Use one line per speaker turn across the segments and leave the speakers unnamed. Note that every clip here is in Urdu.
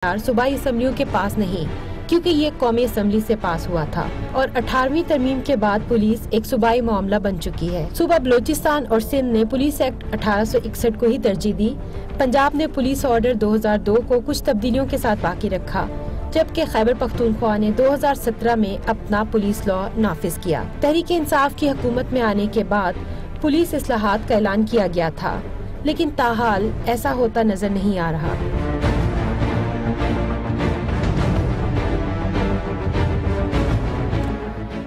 صوبائی اسمبلیوں کے پاس نہیں، کیونکہ یہ قومی اسمبلی سے پاس ہوا تھا اور 18ویں ترمیم کے بعد پولیس ایک صوبائی معاملہ بن چکی ہے۔ صوبہ بلوچستان اور سندھ نے پولیس ایکٹ 1861 کو ہی ترجیح دی۔ پنجاب نے پولیس آرڈر 2002 کو کچھ تبدیلیوں کے ساتھ باقی رکھا، جبکہ خیبر پختونخوا نے 2017 میں اپنا پولیس لا نافذ کیا۔ تحریک انصاف کی حکومت میں آنے کے بعد پولیس اصلاحات کا اعلان کیا گیا تھا، لیکن تاحال ایسا ہوتا نظر نہیں آ رہا۔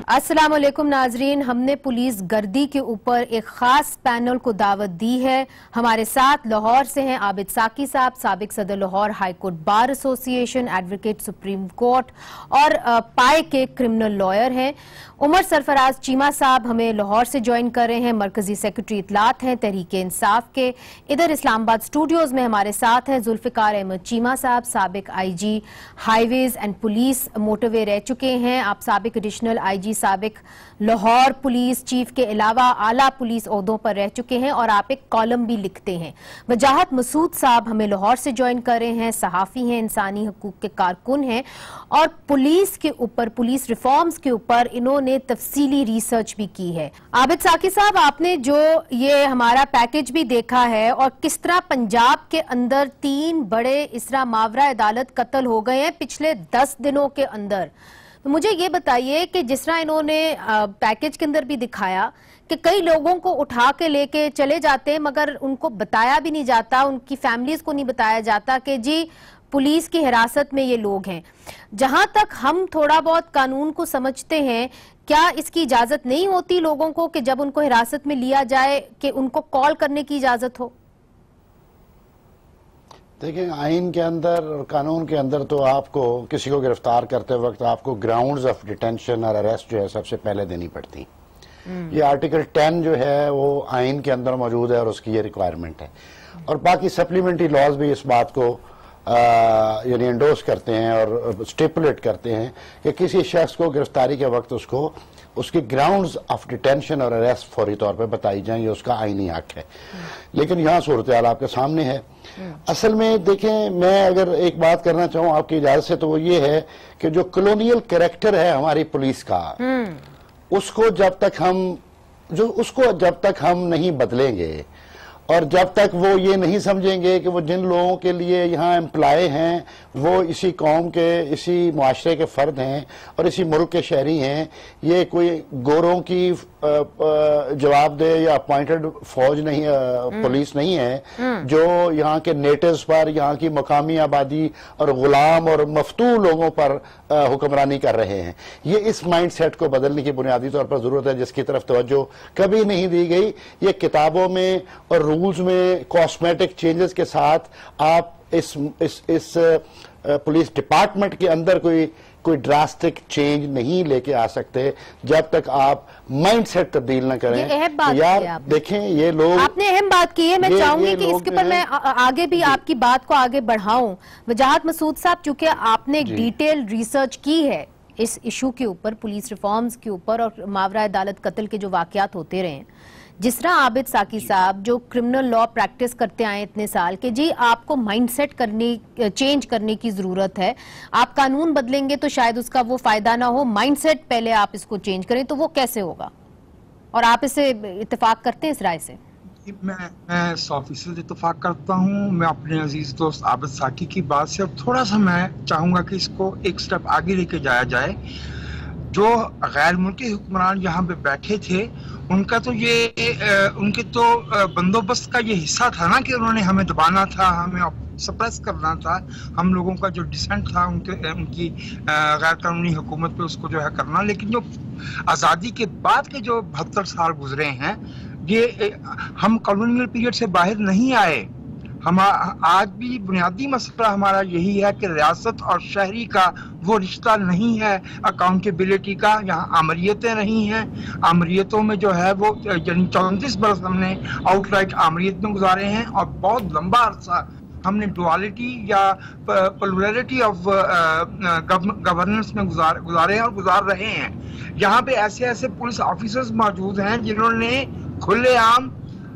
السلام علیکم ناظرین، ہم نے پولیس گردی کے اوپر ایک خاص پینل کو دعوت دی ہے۔ ہمارے ساتھ لاہور سے ہیں عابد ساقی صاحب، سابق صدر لاہور ہائی کورٹ بار ایسوسی ایشن، ایڈوکیٹ سپریم کورٹ اور پائے کے کرمنل لائر ہیں۔ عمر سرفراز چیمہ صاحب ہمیں لاہور سے جوائن کر رہے ہیں، مرکزی سیکرٹری اطلاعات ہیں تحریک انصاف کے۔ ادھر اسلام آباد اسٹوڈیوز میں ہمارے ساتھ ہیں ذوالفقار احمد چیمہ صاحب، سابق I G highways and police motorway رہ چکے ہیں۔ آپ سابق ایڈیشنل آئی جی سابق لاہور پولیس چیف کے علاوہ اعلیٰ پولیس عہدوں پر رہ چکے ہیں اور آپ ایک کالم بھی لکھتے ہیں۔ وجاہت مسعود صاحب ہمیں لاہور سے جوائن کر رہے ہیں، صحافی ہیں، انسانی حقوق کے کارکن ہیں اور پولیس کے اوپر، پولیس ریفارمز کے اوپر انہوں نے تفصیلی ریسرچ بھی کی ہے۔ عابد ساقی صاحب، آپ نے جو یہ ہمارا پیکج بھی دیکھا ہے اور کس طرح پنجاب کے اندر 3 بڑے اس طرح ماورا عدالت قتل ہو گئے ہیں پچھلے 10 دنوں کے اندر، مجھے یہ بتائیے کہ جس طرح انہوں نے پیکج کے اندر بھی دکھایا کہ کئی لوگوں کو اٹھا کے لے کے چلے جاتے ہیں مگر ان کو بتایا بھی نہیں جاتا، ان کی فیملیز کو نہیں بتایا جاتا کہ جی پولیس کی حراست میں یہ لوگ ہیں۔ جہاں تک ہم تھوڑا بہت قانون کو سمجھتے ہیں، کیا اس کی اجازت نہیں ہوتی لوگوں کو کہ جب ان کو حراست میں لیا جائے کہ ان کو کال کرنے کی اجازت ہو؟
دیکھیں، آئین کے اندر اور قانون کے اندر تو آپ کو کسی کو گرفتار کرتے وقت آپ کو گراؤنڈز آف ڈیٹینشن اور اریسٹ جو ہے سب سے پہلے دینی پڑتی۔ یہ آرٹیکل 10 جو ہے وہ آئین کے اندر موجود ہے اور اس کی یہ ریکوائرمنٹ ہے، اور باقی سپلیمنٹری لاز بھی اس بات کو یعنی انڈوس کرتے ہیں اور اسٹیپولیٹ کرتے ہیں کہ کسی شخص کو گرفتاری کے وقت اس کی گراؤنڈز آف ڈیٹینشن اور اریسٹ فوری طور پہ بتائی جائیں، یہ اس کا آئینی حق ہے۔ لیکن یہاں صورتحال آپ کے سامنے ہے۔ اصل میں دیکھیں، میں اگر ایک بات کرنا چاہوں آپ کی اجازت سے، تو وہ یہ ہے کہ جو کلونیل کریکٹر ہے ہماری پولیس کا، اس کو جب تک ہم نہیں بدلیں گے اور جب تک وہ یہ نہیں سمجھیں گے کہ وہ جن لوگوں کے لیے یہاں امپلائی ہیں وہ اسی قوم کے، اسی معاشرے کے فرد ہیں اور اسی ملک کے شہری ہیں، یہ کوئی گوروں کی جواب دہ یا اپوائنٹڈ فوج نہیں، پولیس نہیں ہے جو یہاں کے نیٹوز پر، یہاں کی مقامی آبادی اور غلام اور مفتوح لوگوں پر حکمرانی کر رہے ہیں۔ یہ اس مائنڈ سیٹ کو بدلنے کی بنیادی طور پر ضرورت ہے، جس کی طرف توجہ کبھی نہیں دی گئی۔ یہ کتابوں میں اور رولز میں کاسمیٹک چینجز کے ساتھ آپ اس پولیس ڈپارٹمنٹ کے اندر کوئی ڈراسٹک چینج نہیں لے کے آ سکتے جب تک آپ مائنڈ سیٹ تبدیل نہ کریں۔ یار دیکھیں، یہ لوگ، آپ
نے اہم بات کی ہے، میں چاہوں گی کہ اس کے پر میں آگے بھی آپ کی بات کو آگے بڑھاؤں۔ وجاہت مسعود صاحب، چونکہ آپ نے ڈیٹیل ریسرچ کی ہے اس ایشو کے اوپر، پولیس ریفارمز کے اوپر اور ماورا عدالت قتل کے جو واقعات ہوتے رہے ہیں، جس طرح عابد ساقی صاحب جو کرمنل لا پریکٹس کرتے آئے اتنے سال کہ جی آپ کو مائنڈ سیٹ چینج کرنے کی ضرورت ہے، آپ قانون بدلیں گے تو شاید اس کا وہ فائدہ نہ ہو، مائنڈ سیٹ پہلے آپ اس کو چینج کریں، تو وہ کیسے ہوگا؟ اور آپ اسے اتفاق کرتے ہیں اس رائے سے؟
میں 100% اتفاق کرتا ہوں۔ میں اپنے عزیز دوست عابد ساقی کی بات سے اب تھوڑا سا میں چاہوں گا کہ اس کو ایک سٹیپ آگے لے کے جایا جائے۔ جو غیر ملکی حکمران یہاں پہ بیٹھے تھے، ان کا تو ان کے تو بندوبست کا یہ حصہ تھا نا کہ انہوں نے ہمیں دبانا تھا، ہمیں سپریس کرنا تھا، ہم لوگوں کا جو ڈسینٹ تھا ان کی غیر قانونی حکومت پہ اس کو جو ہے کرنا۔ لیکن جو آزادی کے بعد کے جو 72 سال گزرے ہیں، یہ ہم کالونیل پیریڈ سے باہر نہیں آئے۔ آج بھی بنیادی مسئلہ ہمارا یہی ہے کہ ریاست اور شہری کا وہ رشتہ نہیں ہے اکاؤنٹیبلٹی کا۔ یہاں آمریتیں رہی ہیں، آمریتوں میں جو ہے وہ یعنی 34 برس ہم نے آؤٹ رائٹ آمریت میں گزارے ہیں اور بہت لمبا عرصہ ہم نے ڈوالٹی یا پلورلٹی آف گورننس میں گزارے ہیں اور گزار رہے ہیں۔ یہاں پہ ایسے پولیس آفیسرز موجود ہیں جنہوں نے کھلے عام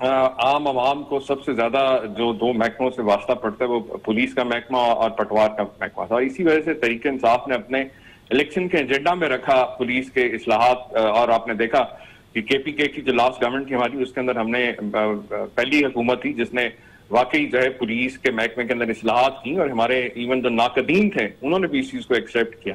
عام عوام کو سب سے زیادہ جو دو محکموں سے واسطہ پڑتا ہے وہ پولیس کا محکمہ اور پٹوار کا محکمہ تھا، اور اسی وجہ سے تحریک انصاف نے اپنے الیکشن کے ایجنڈا میں رکھا پولیس کے اصلاحات، اور آپ نے دیکھا کہ کے پی کے کی جو لاسٹ گورنمنٹ تھی ہماری، اس کے اندر ہم نے پہلی حکومت تھی جس نے واقعی جو ہے پولیس کے محکمے کے اندر اصلاحات کی، اور ہمارے ایون جو ناقدین تھے انہوں نے بھی اس چیز کو ایکسیپٹ کیا.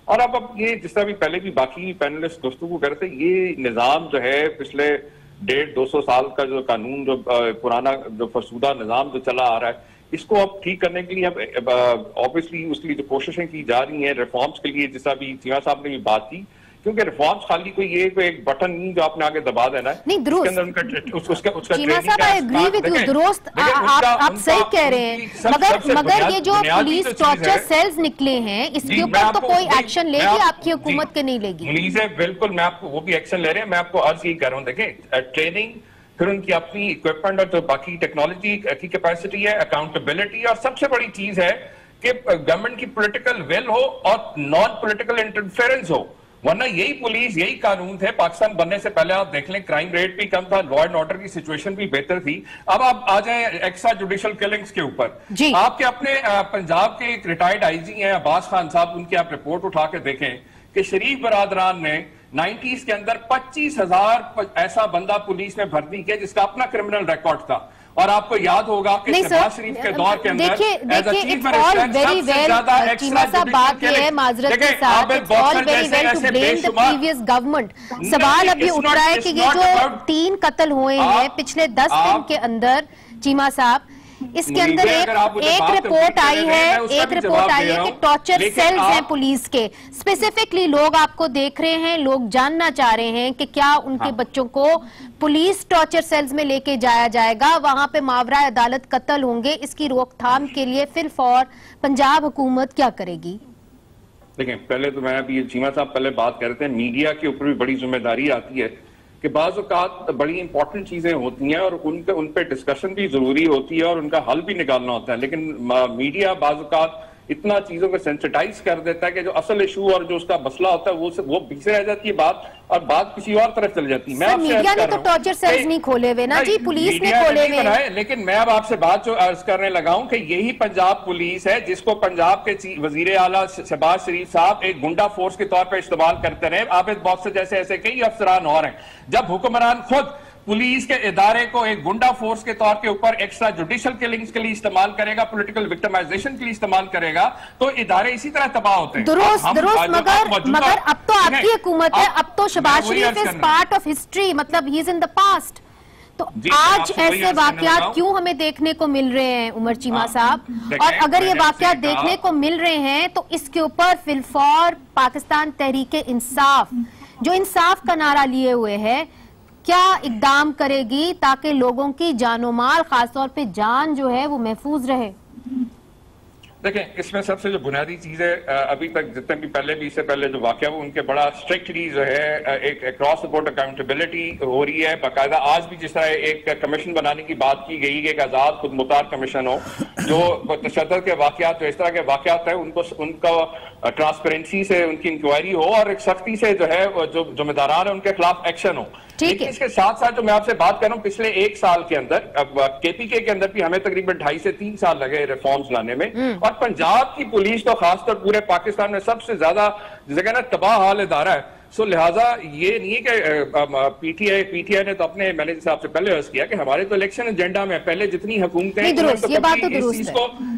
اور اب یہ جس طرح بھی پہلے بھی باقی پینلسٹ گفتگو کرتے، یہ نظام جو ہے پچھلے 150-200 سال کا جو قانون، جو پرانا جو فرسودہ نظام جو چلا آ رہا ہے، اس کو اب ٹھیک کرنے کے لیے اب آبویسلی اس کے لیے جو کوششیں کی جا رہی ہیں ریفارمز کے لیے، جس طرح بھی چیمہ صاحب نے بھی بات کی، کیونکہ ریفارمز خالی کوئی یہ کوئی ایک بٹن نہیں جو آپ نے آگے دبا دینا ہے.
نہیں درست چیمہ صاحب، I agree with you، درست آپ صحیح کہہ رہے ہیں، مگر یہ جو پولیس ٹارچر سیلز نکلے ہیں اس کے اوپر تو کوئی ایکشن لے گی آپ کی حکومت کے نہیں لے گی؟
پولیس ہے بالکل، میں آپ کو وہ بھی ایکشن لے رہے ہیں. میں آپ کو عرض یہی کر رہا ہوں، دیکھیں ٹریننگ، پھر ان کی اپنی اکوپمنٹ اور جو باقی ٹیکنالوجی کی کیپیسٹی ہے، اکاؤنٹیبلٹی، اور سب سے بڑی چیز ہے کہ گورنمنٹ کی پولیٹیکل ول ہو اور نان پولیٹیکل انٹرفیرنس ہو. ورنہ یہی پولیس، یہی قانون تھے پاکستان بننے سے پہلے. آپ دیکھ لیں کرائم ریٹ بھی کم تھا، لا اینڈ آرڈر کی سچویشن بھی بہتر تھی. اب آپ آ جائیں ایکسٹرا جوڈیشل کلنگز کے اوپر. آپ کے اپنے پنجاب کے ایک ریٹائرڈ آئی جی ہیں عباس خان صاحب، ان کی آپ رپورٹ اٹھا کے دیکھیں کہ شریف برادران نے 90s کے اندر 25,000 ایسا بندہ پولیس میں بھرتی کیا جس کا اپنا کرمنل ریکارڈ تھا. اور آپ کو یاد ہوگا کہ شہباز شریف کے دور کے اندر
چیمہ صاحب بات یہ ہے معذرت کے ساتھ سوال اب یہ اٹھ رہا ہے کہ یہ جو 3 قتل ہوئے ہیں پچھلے 10 دن کے اندر چیمہ صاحب، اس کے اندر ایک رپورٹ آئی ہے کہ ٹارچر سیلز ہیں پولیس کے. اسپیسیفکلی لوگ آپ کو دیکھ رہے ہیں، لوگ جاننا چاہ رہے ہیں کہ کیا ان کے بچوں کو پولیس ٹارچر سیلز میں لے کے جایا جائے گا، وہاں پہ ماورائے عدالت قتل ہوں گے. اس کی روک تھام کے لیے فی الفور پنجاب حکومت کیا کرے گی؟
دیکھیں، پہلے تو میں ابھی چیمہ صاحب پہلے بات کرتے ہیں، میڈیا کے اوپر بھی بڑی ذمہ داری آتی ہے کہ بعض اوقات بڑی امپورٹنٹ چیزیں ہوتی ہیں اور ان پہ ڈسکشن بھی ضروری ہوتی ہے اور ان کا حل بھی نکالنا ہوتا ہے. لیکن میڈیا بعض اوقات اتنا چیزوں کو سینسٹائز کر دیتا ہے کہ جو اصل ایشو اور جو اس کا مسئلہ ہوتا ہے وہ پیچھے رہ جاتی ہے بات، اور بات کسی اور طرف چل جاتی ہے.
میڈیا نے تو ٹارچر سیلز نہیں کھولے ہوئے نا جی، پولیس نے کھولے ہوئے.
لیکن میں اب آپ سے بات جو عرض کرنے لگا ہوں کہ یہی پنجاب پولیس ہے جس کو پنجاب کے وزیر اعلیٰ شہباز شریف صاحب ایک گنڈا فورس کے طور پہ استعمال کرتے رہے. عابد باکسر جیسے ایسے کئی افسران اور ہیں. جب حکمران خود پولیس کے ادارے کو ایک گنڈا فورس کے طور کے اوپر ایکسٹرا جوڈیشل کلنگز کے لیے استعمال کرے گا، پولیٹیکل وکٹمائزیشن کے لیے استعمال کرے گا، تو ادارے اسی طرح تباہ ہوتے ہیں.
درست مگر اب تو آپ کی حکومت ہے، اب تو شہباز شریف is part of history، مطلب he is in the past. تو آج ایسے واقعات کیوں ہمیں دیکھنے کو مل رہے ہیں عمر چیمہ صاحب؟ اور اگر یہ واقعات دیکھنے کو مل رہے ہیں تو اس کے اوپر فی الفور پاکستان تحریک انصاف جو انصاف کا نعرہ لیے ہوئے ہے، کیا اقدام کرے گی تاکہ لوگوں کی جان و مال، خاص طور پہ جان جو ہے وہ محفوظ رہے؟
دیکھیں، اس میں سب سے جو بنیادی چیز ہے، ابھی تک جتنے بھی پہلے بھی اس سے پہلے جو واقعہ وہ ان کے بڑا اسٹرکٹلی جو ہے ایک اکراس دا بورڈ اکاؤنٹیبلٹی ہو رہی ہے. باقاعدہ آج بھی جس طرح ایک کمیشن بنانے کی بات کی گئی کہ ایک آزاد خود مختار کمیشن ہو جو تشدد کے واقعات، جو اس طرح کے واقعات ہیں ان کو ٹرانسپیرنسی سے ان کی انکوائری ہو اور ایک سختی سے جو ہے جو ذمہ داران ہیں ان کے خلاف ایکشن ہو. لیکن اس کے ساتھ ساتھ جو میں آپ سے بات کر رہا ہوں، پچھلے 1 سال کے اندر کے پی کے اندر بھی ہمیں تقریباً 2.5 سے 3 سال لگے ریفارمز لانے میں، اور پنجاب کی پولیس تو خاص طور پورے پاکستان میں سب سے زیادہ جسے کہنا تباہ حال ادارہ ہے. سو لہٰذا یہ نہیں ہے کہ پی ٹی آئی نے تو اپنے، میں نے جیسے آپ سے پہلے عرض کیا کہ ہمارے تو الیکشن ایجنڈا میں پہلے جتنی حکومتیں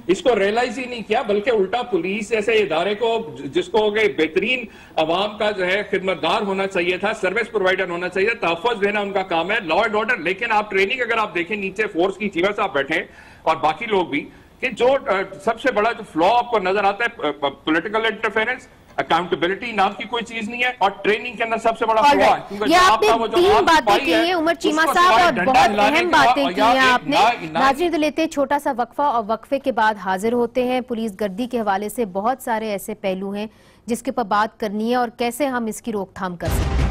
اس کو ریئلائز ہی نہیں کیا، بلکہ الٹا پولیس جیسے ادارے کو جس کو بہترین عوام کا جو ہے خدمتگار ہونا چاہیے تھا، سروس پرووائڈر ہونا چاہیے، تحفظ دینا ان کا کام ہے، لا اینڈ آرڈر. لیکن آپ ٹریننگ اگر آپ دیکھیں نیچے فورس کی چیمہ صاحب بیٹھے اور باقی لوگ بھی، کہ جو سب سے بڑا جو فلا آپ کو نظر آتا ہے پولیٹیکل انٹرفیرنس، اکاؤنٹیبلٹی نام کی کوئی چیز نہیں ہے، اور ٹریننگ کے اندر سب سے بڑا فلا ہے.
یہ آپ نے 3 باتیں کی ہیں عمر چیمہ صاحب، اور بہت اہم باتیں کی ہیں آپ نے. ناظرین لیتے چھوٹا سا وقفہ، اور وقفے کے بعد حاضر ہوتے ہیں. پولیس گردی کے حوالے سے بہت سارے ایسے پہلو ہیں جس کے پر بات کرنی ہے اور کیسے ہم اس کی روک تھام کر سکتے ہیں.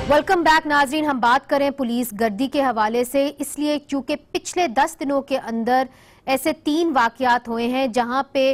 ویلکم بیک ناظرین. ہم بات کریں پولیس گردی کے حوالے سے، اس لیے چونکہ پچھلے 10 دنوں کے اندر ایسے 3 واقعات ہوئے ہیں جہاں پہ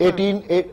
18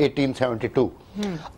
1872।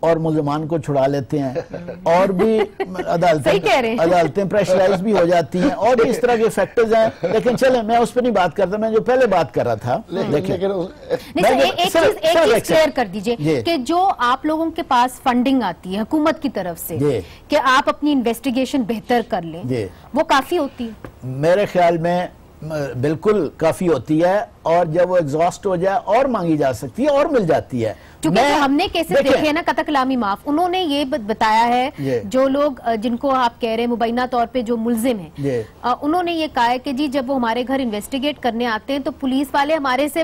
اور ملزمان کو چھڑا لیتے ہیں اور بھی عدالتیں پریشرائز بھی ہو جاتی ہیں اور بھی اس طرح کے فیکٹرز ہیں. لیکن چلیں میں اس پہ نہیں بات کرتا, میں جو پہلے بات کر رہا تھا.
ایک چیز کلیئر کر دیجئے کہ جو آپ لوگوں کے پاس فنڈنگ آتی ہے حکومت کی طرف سے کہ آپ اپنی انویسٹیگیشن بہتر کر لیں, وہ کافی ہوتی ہے؟
میرے خیال میں بالکل کافی ہوتی ہے, اور جب وہ ایگزاسٹ ہو جائے اور مانگی جا سکتی ہے اور مل جاتی ہے.
چونکہ ہم نے کیسز دیکھے ہیں نا قطع کلامی معاف, انہوں نے یہ بتایا ہے جو لوگ جن کو آپ کہہ رہے ہیں مبینہ طور پہ جو ملزم ہیں, انہوں نے یہ کہا ہے کہ جی جب وہ ہمارے گھر انویسٹیگیٹ کرنے آتے ہیں تو پولیس والے ہمارے سے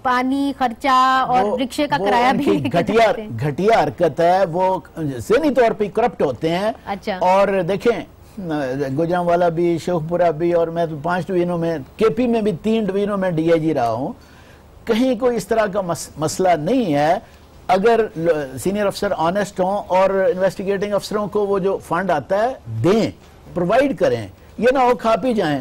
پانی خرچہ اور رکشے کا کرایہ بھی
گھٹیا حرکت ہے, وہ ذہنی طور پہ کرپٹ ہوتے ہیں. اور دیکھیں گوجرانوالا بھی, شیخ پورہ بھی, اور میں 5 ڈویژنوں میں, کے پی میں بھی 3 ڈویژنوں میں ڈی آئی جی رہا ہوں, کہیں کوئی اس طرح کا مسئلہ نہیں ہے. اگر سینئر افسر آنیسٹ ہوں اور انویسٹیگیٹنگ افسروں کو وہ جو فنڈ آتا ہے دیں, پرووائڈ کریں, یہ نہ ہو کھا پی جائیں.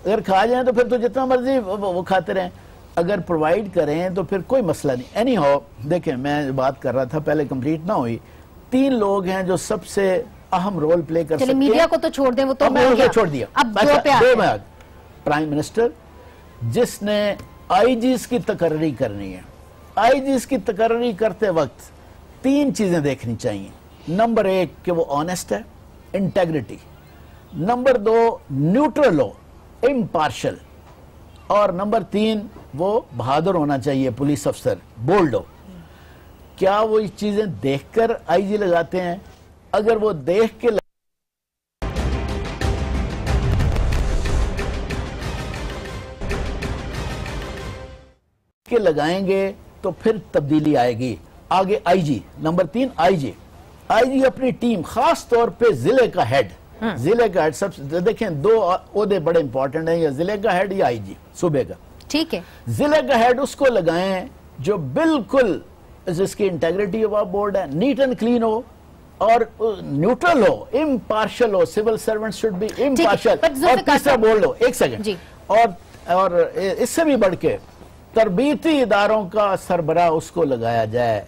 اگر کھا جائیں تو پھر تو جتنا مرضی وہ کھاتے رہیں, اگر پرووائڈ کریں تو پھر کوئی مسئلہ نہیں. اینی ہاؤ دیکھیں میں بات کر رہا تھا پہلے کمپلیٹ نہ ہوئی, 3 لوگ ہیں جو سب سے اہم رول پلے کر سکتے ہیں.
میڈیا کو تو چھوڑ دیں, وہ تو
چھوڑ دیا. پرائم منسٹر جس نے آئی جیز کی تقرری کرنی ہے, آئی جیز کی تقرری کرتے وقت 3 چیزیں دیکھنی چاہیے. نمبر 1 کہ وہ آنیسٹ ہے, انٹیگریٹی. نمبر 2 نیوٹرل ہو, امپارشل. اور نمبر 3 وہ بہادر ہونا چاہیے, پولیس افسر بولڈ ہو. کیا وہ اس چیزیں دیکھ کر آئی جی لگاتے ہیں؟ اگر وہ دیکھ کے لگائیں گے تو پھر تبدیلی آئے گی. آگے آئی جی. نمبر 3 آئی جی. آئی جی اپنی ٹیم, خاص طور پہ ضلع کا ہیڈ, ضلع کا ہیڈ سب دیکھیں 2 عہدے بڑے امپورٹنٹ ہیں, یا ضلع کا ہیڈ یا آئی جی صوبے کا.
ٹھیک ہے,
ضلع کا ہیڈ اس کو لگائیں جو بالکل جس کی انٹیگریٹی آف بورڈ ہے, نیٹ اینڈ کلین ہو اور نیوٹرل ہو, امپارشل ہو. Civil servant should be impartial. اور تیسرا بولڈ ہو. ایک سیکنڈ. اور اس سے بھی بڑھ کے تربیتی اداروں کا سربراہ اس کو لگایا جائے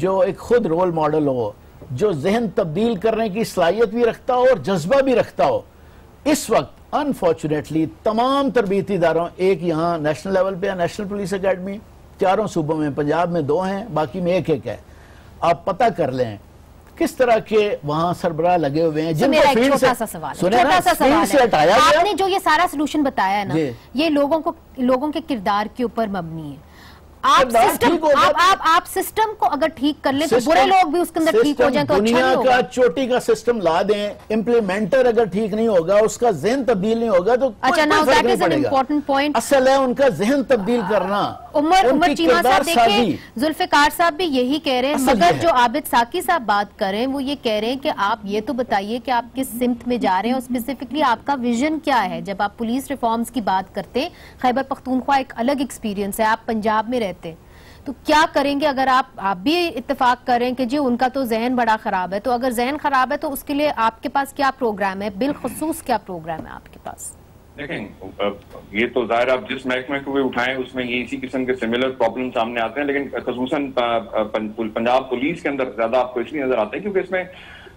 جو ایک خود رول ماڈل ہو, جو ذہن تبدیل کرنے کی صلاحیت بھی رکھتا ہو اور جذبہ بھی رکھتا ہو. اس وقت انفارچونیٹلی تمام تربیتی اداروں, ایک یہاں نیشنل لیول پہ ہے نیشنل پولیس اکیڈمی, 4 صوبوں میں, پنجاب میں 2 ہیں, باقی میں 1 ہے. آپ پتہ کر لیں کس طرح کے وہاں سربراہ لگے ہوئے ہیں جن کو فیلڈ سے ہٹایا گیا.
آپ نے جو یہ سارا سلوشن بتایا ہے نا, یہ لوگوں کے کردار کے اوپر مبنی ہے. آپ سسٹم کو اگر ٹھیک کر لیں تو برے لوگ بھی اس کے اندر ٹھیک ہو جائیں تو اچھا نہیں ہوگا.
دنیا کا چوٹی کا سسٹم لا دیں, امپلیمنٹر اگر ٹھیک نہیں ہوگا, اس کا ذہن تبدیل نہیں ہوگا تو کوئی فرق نہیں پڑے گا. اصل ہے ان کا ذہن تبدیل کرنا.
عمر چیمہ صاحب دیکھیں, ذوالفقار صاحب بھی یہی کہہ رہے ہیں, مگر جو عابد ساقی صاحب بات کر رہے ہیں وہ یہ کہہ رہے ہیں کہ آپ یہ تو بتائیے کہ آپ کس سمت میں جا رہے ہیں, اور اسپیسیفکلی آپ کا ویژن کیا ہے. جب آپ پولیس ریفارمز کی بات کرتے ہیں, خیبر پختونخوا ایک الگ ایکسپیرینس ہے, آپ پنجاب میں رہتے, تو کیا کریں گے اگر آپ بھی اتفاق کریں کہ جی ان کا تو ذہن بڑا خراب ہے, تو اگر ذہن خراب ہے تو اس کے لیے آپ کے پاس کیا پروگرام ہے, بالخصوص کیا پروگرام ہے آپ کے پاس؟
دیکھیں یہ تو ظاہر آپ جس محکمے کو بھی اٹھائیں اس میں یہ اسی قسم کے سملر پرابلم سامنے آتے ہیں, لیکن خصوصاً پنجاب پولیس کے اندر زیادہ آپ کو اس لیے نظر آتے ہیں کیونکہ اس میں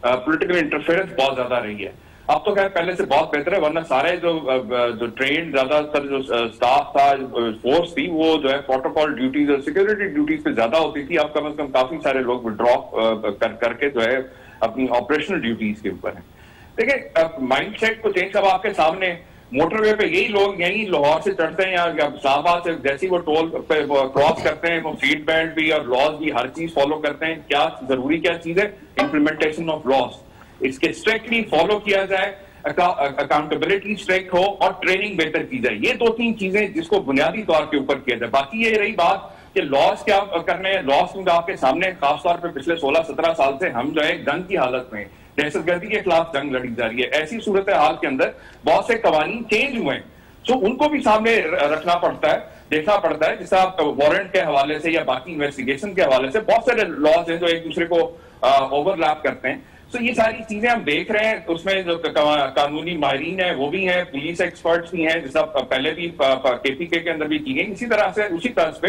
پولیٹیکل انٹرفیئرنس بہت زیادہ رہی ہے. اب تو خیر پہلے سے بہت بہتر ہے, ورنہ سارے جو ٹرینڈ زیادہ تر جو سٹاف تھا, فورس تھی, وہ جو ہے پروٹوکول ڈیوٹیز اور سیکیورٹی ڈیوٹیز پہ زیادہ ہوتی تھی. اب کم از کم کافی سارے لوگ ودرا کر کے جو ہے اپنی آپریشنل ڈیوٹیز کے اوپر ہیں. دیکھیں مائنڈ سیٹ کو چینج اب آپ کے سامنے, موٹر وے پہ یہی لوگ یہیں لاہور سے چڑھتے ہیں یا اسلام آباد سے جیسی وہ ٹول پہ کراس کرتے ہیں, وہ سیٹ بیلٹ بھی اور لاز بھی ہر چیز فالو کرتے ہیں. کیا ضروری کیا چیز ہے؟ امپلیمنٹیشن آف لاز, اس کے اسٹرکٹلی فالو کیا جائے, اکاؤنٹیبلٹی اسٹرکٹ ہو اور ٹریننگ بہتر کی جائے. یہ 2-3 چیزیں جس کو بنیادی طور کے اوپر کیا جائے. باقی یہ رہی بات کہ لاس کیا کرنے ہیں, لاس کیونکہ آپ کے سامنے خاص طور پہ پچھلے 16-17 سال سے ہم جو ہے جنگ کی حالت میں, دہشت گردی کے خلاف جنگ لڑی جا رہی ہے. ایسی صورتحال کے اندر بہت سے قوانین چینج ہوئے ہیں, سو ان کو بھی سامنے رکھنا پڑتا ہے, دیکھنا پڑتا ہے. جس طرح وارنٹ کے حوالے سے یا باقی انویسٹیگیشن کے حوالے سے بہت سارے لاز ہیں جو ایک دوسرے کو اوور لیپ کرتے ہیں. تو یہ ساری چیزیں ہم دیکھ رہے ہیں. اس میں جو قانونی ماہرین ہیں وہ بھی ہیں, پولیس ایکسپرٹس بھی ہیں, جیسا پہلے بھی کے پی کے اندر بھی کی گئی. اسی طرح سے اسی طرز پہ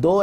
2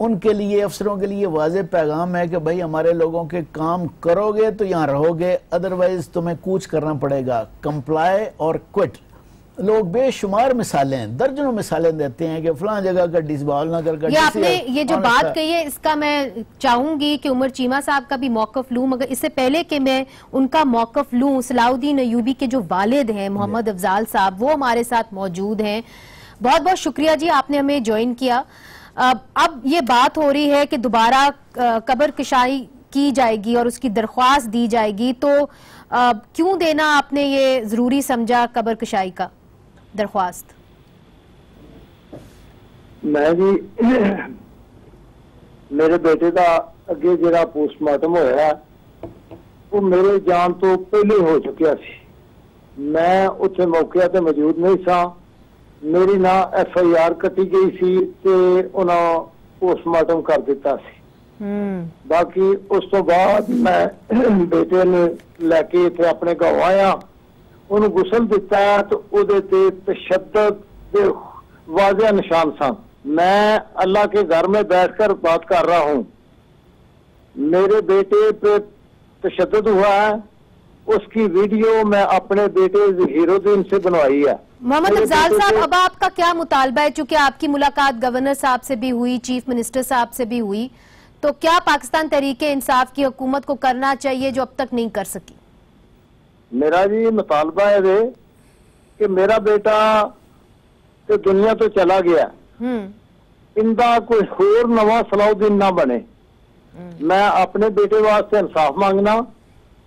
ان کے لیے افسروں کے لیے واضح پیغام ہے کہ بھائی ہمارے لوگوں کے کام کرو گے تو یہاں رہو گے، ادروائز تمہیں کوچ کرنا پڑے گا، کمپلائی اور کوئٹ۔ لوگ بے شمار مثالیں، درجنوں مثالیں دیتے ہیں کہ فلاں جگہ کا ڈیس بحال نہ کر
یہ آپ نے یہ جو بات کہی ہے اس کا میں چاہوں گی کہ عمر چیمہ صاحب کا بھی موقف لوں، مگر اس سے پہلے کہ میں ان کا موقف لوں، صلاح الدین ایوبی کے جو والد ہیں محمد افضال صاحب، وہ ہمارے ساتھ موجود ہیں۔ بہت بہت شکریہ جی، آپ نے ہمیں جوائن کیا۔ اب یہ بات ہو رہی ہے کہ دوبارہ قبر کشائی کی جائے گی اور اس کی درخواست دی جائے گی، تو کیوں دینا آپ نے یہ ضروری سمجھا قبر کشائی کا درخواست؟
میں جی میرے بیٹے کا اگے جڑا پوسٹ مارٹم ہویا وہ میرے جان تو پہلے ہو چکیا سی، میں اتنے موقع تے موجود نہیں سا، میری نہ ایف آئی آر کٹی گئی سی تے انہاں پوسٹ مارٹم کر دیتا سی۔ باقی اس تو بعد میں بیٹے نے لے کے اتنے اپنے گاؤں آیا، انہوں غسل دیتا ہے تو او دے تے تشدد دے واضح نشان سن۔ میں اللہ کے گھر میں بیٹھ کر بات کر رہا ہوں، میرے بیٹے پہ تشدد ہوا ہے، اس کی ویڈیو میں اپنے بیٹے ظہیر الدین سے بنوائی ہے۔
محمد افضال صاحب، اب آپ کا کیا مطالبہ ہے؟ چونکہ آپ کی ملاقات گورنر صاحب سے بھی ہوئی، چیف منسٹر صاحب سے بھی ہوئی، تو کیا پاکستان تحریک انصاف کی حکومت کو کرنا چاہیے جو اب تک نہیں کر سکی؟
میرا جی مطالبہ ہے کہ میرا بیٹا تو دنیا تو چلا گیا، اندہ کوئی اور نواں صلاح الدین نہ بنے۔ میں اپنے بیٹے واسطے انصاف مانگنا،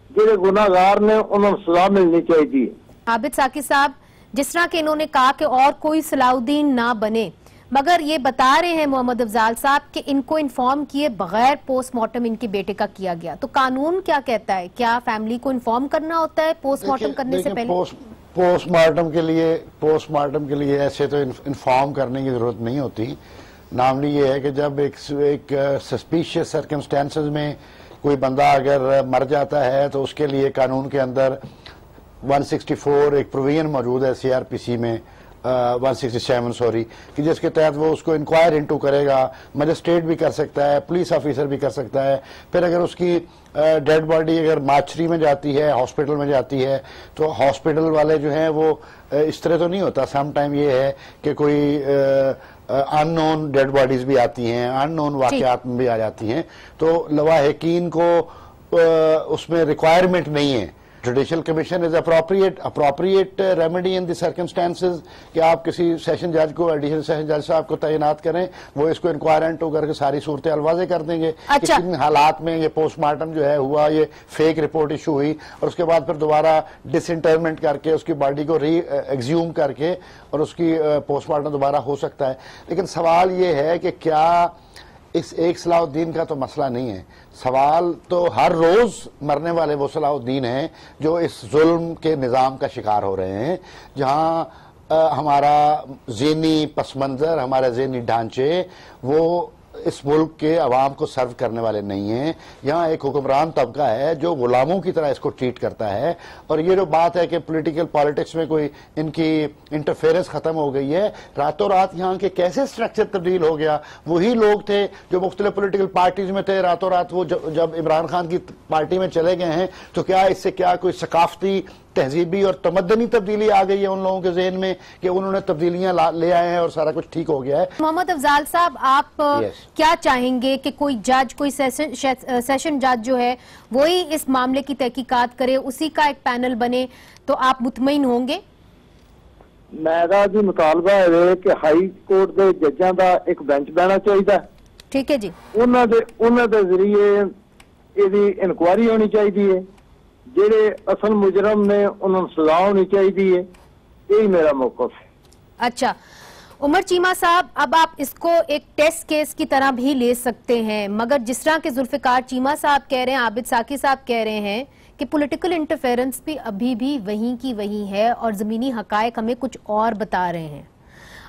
جڑے گناہگار نے انہوں سزا ملنی چاہیے۔
عابد ساقی صاحب، جس طرح کہ انہوں نے کہا کہ اور کوئی صلاح الدین نہ بنے، مگر یہ بتا رہے ہیں محمد افضال صاحب کہ ان کو انفارم کیے بغیر پوسٹ مارٹم ان کے بیٹے کا کیا گیا، تو قانون کیا کہتا ہے؟ کیا فیملی کو انفارم کرنا ہوتا ہے پوسٹ مارٹم کرنے سے پہلے؟
پوسٹ مارٹم کے لیے ایسے تو انفارم کرنے کی ضرورت نہیں ہوتی۔ نارملی یہ ہے کہ جب ایک سسپیشیس سرکمسٹانسز میں کوئی بندہ اگر مر جاتا ہے تو اس کے لیے قانون کے اندر 164 ایک پروویژن موجود ہے سی آر پی سی میں، 167 سوری، کہ جس کے تحت وہ اس کو انکوائر انٹو کرے گا، مجسٹریٹ بھی کر سکتا ہے، پولیس آفیسر بھی کر سکتا ہے۔ پھر اگر اس کی ڈیڈ باڈی اگر مارچری میں جاتی ہے، ہاسپٹل میں جاتی ہے، تو ہاسپٹل والے جو ہیں وہ اس طرح تو نہیں ہوتا، سم ٹائم یہ ہے کہ کوئی ان نون ڈیڈ باڈیز بھی آتی ہیں، ان نون واقعات میں بھی آ جاتی ہیں، تو لواحقین کو اس میں ریکوائرمنٹ نہیں ہے۔ Judicial commission is appropriate remedy in the circumstances کہ آپ کسی سیشن جج کو، ایڈیشنل سیشن جج صاحب کو تعینات کریں، وہ اس کو انکوائرنٹ ہو کر کے ساری صورتیں واضح کر دیں گے۔ کن حالات میں یہ پوسٹ مارٹم جو ہے ہوا، یہ فیک رپورٹ ایشو ہوئی اور اس کے بعد پھر دوبارہ ڈس انٹرمنٹ کر کے اس کی باڈی کو ری ایگزیوم کر کے اور اس کی پوسٹ مارٹم دوبارہ ہو سکتا ہے۔ لیکن سوال یہ ہے کہ کیا اس ایک صلاح الدین کا تو مسئلہ نہیں ہے، سوال تو ہر روز مرنے والے وہ صلاح الدین ہیں جو اس ظلم کے نظام کا شکار ہو رہے ہیں، جہاں ہمارا ذہنی پس منظر، ہمارے ذہنی ڈھانچے وہ اس ملک کے عوام کو سرو کرنے والے نہیں ہیں۔ یہاں ایک حکمران طبقہ ہے جو غلاموں کی طرح اس کو ٹریٹ کرتا ہے، اور یہ جو بات ہے کہ پولیٹیکل پالیٹکس میں کوئی ان کی انٹرفیرنس ختم ہو گئی ہے، راتوں رات یہاں کے کیسے سٹرکچر تبدیل ہو گیا؟ وہی لوگ تھے جو مختلف پولیٹیکل پارٹیز میں تھے، راتوں رات وہ جب عمران خان کی پارٹی میں چلے گئے ہیں، تو کیا اس سے کیا کوئی ثقافتی، تہذیبی اور تمدنی تبدیلی آ گئی ہے ان لوگوں کے ذہن میں کہ انہوں نے تبدیلیاں لے آئے ہیں اور سارا کچھ ٹھیک ہو گیا ہے؟
محمد افضال صاحب، آپ کیا چاہیں گے کہ کوئی جج، کوئی سیشن جج جو ہے وہی اس معاملے کی تحقیقات کرے، اسی کا ایک پینل بنے، تو آپ مطمئن ہوں گے؟
میرا جی مطالبہ ہے کہ ہائی کورٹ دے ججاں دا ایک بینچ بہنا چاہیے،
ٹھیک ہے جی،
انہوں دے ذریعے یہ انکوائری ہونی چاہیے، جڑے اصل مجرم نے انہوں سزا ہونی چاہیے، یہی میرا موقف ہے۔
اچھا عمر چیمہ صاحب، اب آپ اس کو ایک ٹیسٹ کیس کی طرح بھی لے سکتے ہیں، مگر جس طرح کے ذوالفقار چیمہ صاحب کہہ رہے ہیں، عابد ساقی صاحب کہہ رہے ہیں کہ پولیٹیکل انٹرفیرنس بھی ابھی بھی وہیں کی وہیں ہے اور زمینی حقائق ہمیں کچھ اور بتا رہے ہیں۔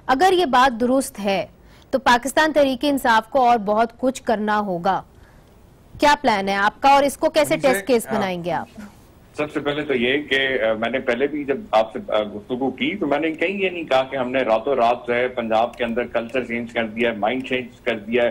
اگر یہ بات درست ہے تو پاکستان تحریک انصاف کو اور بہت کچھ کرنا ہوگا، کیا پلان ہے آپ کا اور اس کو کیسے ٹیسٹ کیس بنائیں گے آپ؟
سب سے پہلے تو یہ کہ میں نے پہلے بھی جب آپ سے گفتگو کی تو میں نے کہیں یہ نہیں کہا کہ ہم نے راتوں رات جو ہے پنجاب کے اندر کلچر چینج کر دیا ہے، مائنڈ چینج کر دیا ہے۔